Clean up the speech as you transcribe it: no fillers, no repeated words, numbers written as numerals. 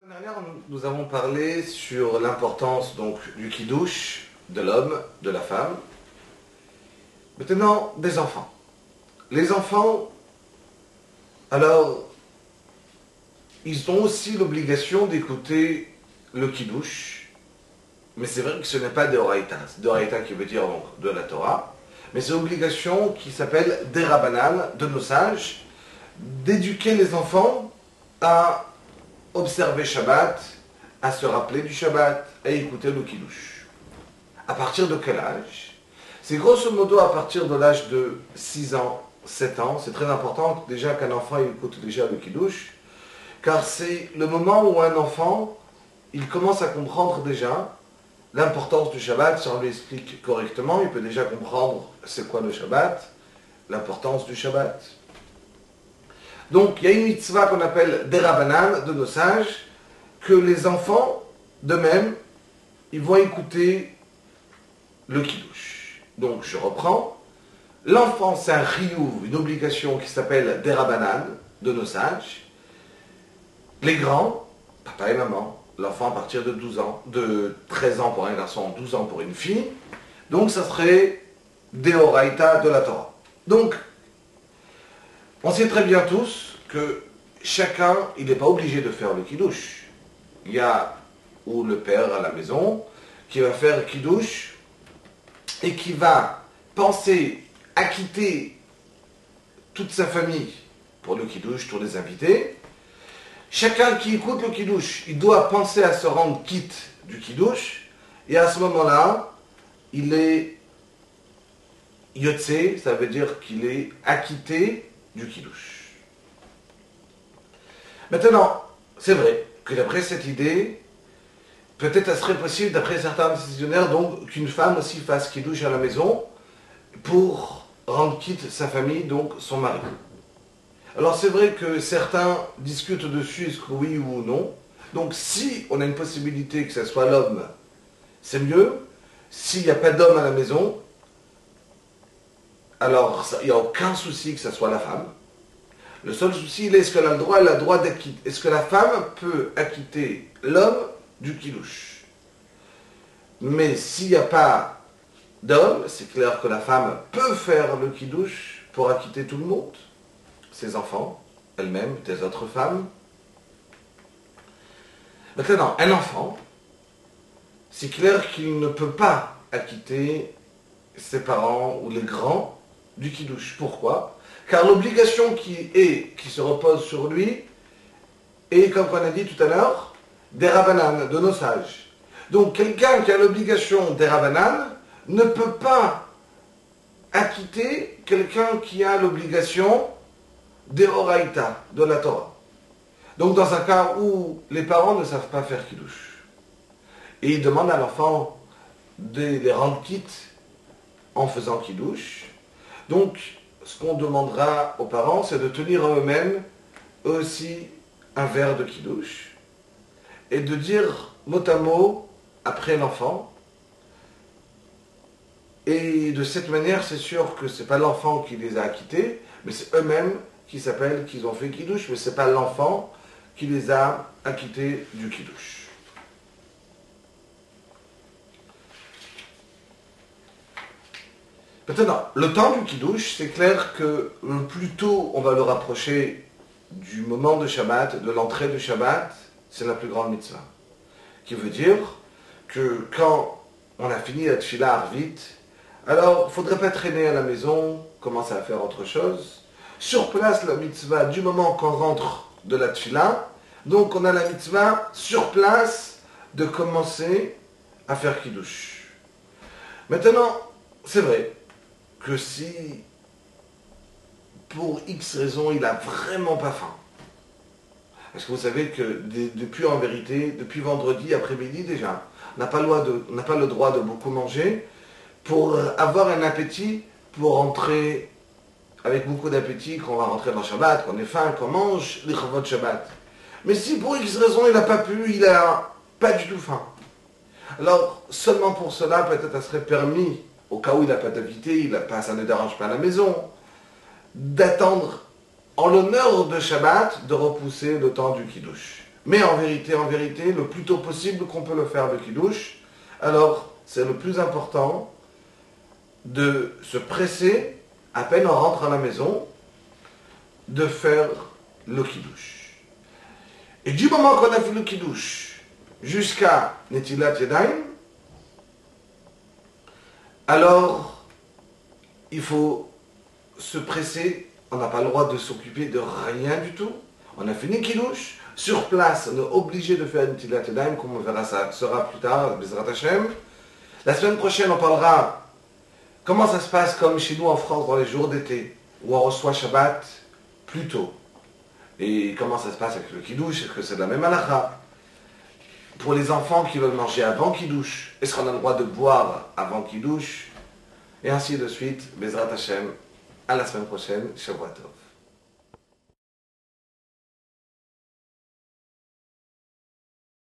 La dernière, nous avons parlé sur l'importance donc du kiddush, de l'homme, de la femme. Maintenant, des enfants. Les enfants, alors, ils ont aussi l'obligation d'écouter le kiddush, mais c'est vrai que ce n'est pas d'oraïta. C'est d'oraïta qui veut dire donc de la Torah, mais c'est une obligation qui s'appelle des rabbanan, de nos sages, d'éduquer les enfants à observer Shabbat, à se rappeler du Shabbat, à écouter le kiddush. À partir de quel âge? C'est grosso modo à partir de l'âge de 6 ans, 7 ans. C'est très important déjà qu'un enfant écoute déjà le kiddush, car c'est le moment où un enfant, il commence à comprendre déjà l'importance du Shabbat. Si on lui explique correctement, il peut déjà comprendre c'est quoi le Shabbat, l'importance du Shabbat. Donc, il y a une mitzvah qu'on appelle des rabbanan, de nos sages, que les enfants, de même, ils vont écouter le kiddush. Donc, je reprends. L'enfant, c'est un chiyuv, une obligation qui s'appelle des rabbanan, de nos sages. Les grands, papa et maman, l'enfant à partir de 12 ans, de 13 ans pour un garçon, 12 ans pour une fille. Donc, ça serait des oraïta de la Torah. Donc, on sait très bien tous que chacun, il n'est pas obligé de faire le kiddush. Il y a ou le père à la maison qui va faire kiddush et qui va penser acquitter toute sa famille pour le kiddush, tous les invités. Chacun qui écoute le kiddush, il doit penser à se rendre quitte du kiddush, et à ce moment-là, il est yotse, ça veut dire qu'il est acquitté du kiddush. Maintenant, c'est vrai que d'après cette idée, peut-être ça serait possible, d'après certains décisionnaires, donc qu'une femme aussi fasse kiddush à la maison pour rendre quitte sa famille, donc son mari. Alors c'est vrai que certains discutent dessus, est-ce que oui ou non. Donc si on a une possibilité que ce soit l'homme, c'est mieux. S'il n'y a pas d'homme à la maison, alors il n'y a aucun souci que ce soit la femme. Le seul souci, est-ce qu'elle a le droit, elle a le droit d'acquitter. Est-ce que la femme peut acquitter l'homme du kiddush? Mais s'il n'y a pas d'homme, c'est clair que la femme peut faire le kiddush pour acquitter tout le monde. Ses enfants, elle-même, des autres femmes. Maintenant, un enfant, c'est clair qu'il ne peut pas acquitter ses parents ou les grands du kiddush. Pourquoi? Car l'obligation qui se repose sur lui est, comme on a dit tout à l'heure, des rabbanan, de nos sages. Donc quelqu'un qui a l'obligation des rabbanan ne peut pas acquitter quelqu'un qui a l'obligation des oraïta, de la Torah. Donc dans un cas où les parents ne savent pas faire kiddush, et ils demandent à l'enfant de les rendre quittes en faisant kiddush, donc ce qu'on demandera aux parents, c'est de tenir eux-mêmes aussi un verre de kiddush, et de dire mot à mot après l'enfant. Et de cette manière, c'est sûr que ce n'est pas l'enfant qui les a acquittés, mais c'est eux-mêmes qui s'appellent qu'ils ont fait kiddush, mais ce n'est pas l'enfant qui les a acquittés du kiddush. Maintenant, le temps du kiddush, c'est clair que plus tôt on va le rapprocher du moment de Shabbat, de l'entrée de Shabbat, c'est la plus grande mitzvah. Qui veut dire que quand on a fini la tefila arvit, alors il ne faudrait pas traîner à la maison, commencer à faire autre chose. Sur place, la mitzvah, du moment qu'on rentre de la tefila, donc on a la mitzvah sur place de commencer à faire kiddush. Maintenant, c'est vrai que si, pour X raison, il n'a vraiment pas faim, parce que vous savez que depuis, en vérité, depuis vendredi après-midi déjà, on n'a pas le droit de beaucoup manger pour avoir un appétit, pour rentrer avec beaucoup d'appétit, qu'on va rentrer dans Shabbat, qu'on ait faim, qu'on mange les chavot Shabbat. Mais si pour X raison il n'a pas pu, il n'a pas du tout faim, alors seulement pour cela, peut-être ça serait permis, au cas où il n'a pas d'invité, ça ne dérange pas à la maison, d'attendre en l'honneur de Shabbat, de repousser le temps du kiddush. Mais en vérité, le plus tôt possible qu'on peut le faire le kiddush, alors c'est le plus important de se presser, à peine on rentre à la maison, de faire le kiddush. Et du moment qu'on a fait le kiddush jusqu'à Netilat Yadayim, alors il faut se presser, on n'a pas le droit de s'occuper de rien du tout. On a fini kiddush, sur place on est obligé de faire Netilat Yadayim, comme on verra ça sera plus tard, Bezrat Hashem. La semaine prochaine on parlera comment ça se passe comme chez nous en France dans les jours d'été, où on reçoit Shabbat plus tôt. Et comment ça se passe avec le kiddush, est-ce que c'est de la même halakha? Pour les enfants qui veulent manger avant kiddush, est-ce qu'on a le droit de boire avant kiddush? Et ainsi de suite, Bezrat Hashem, à la semaine prochaine, Shabbat Tov.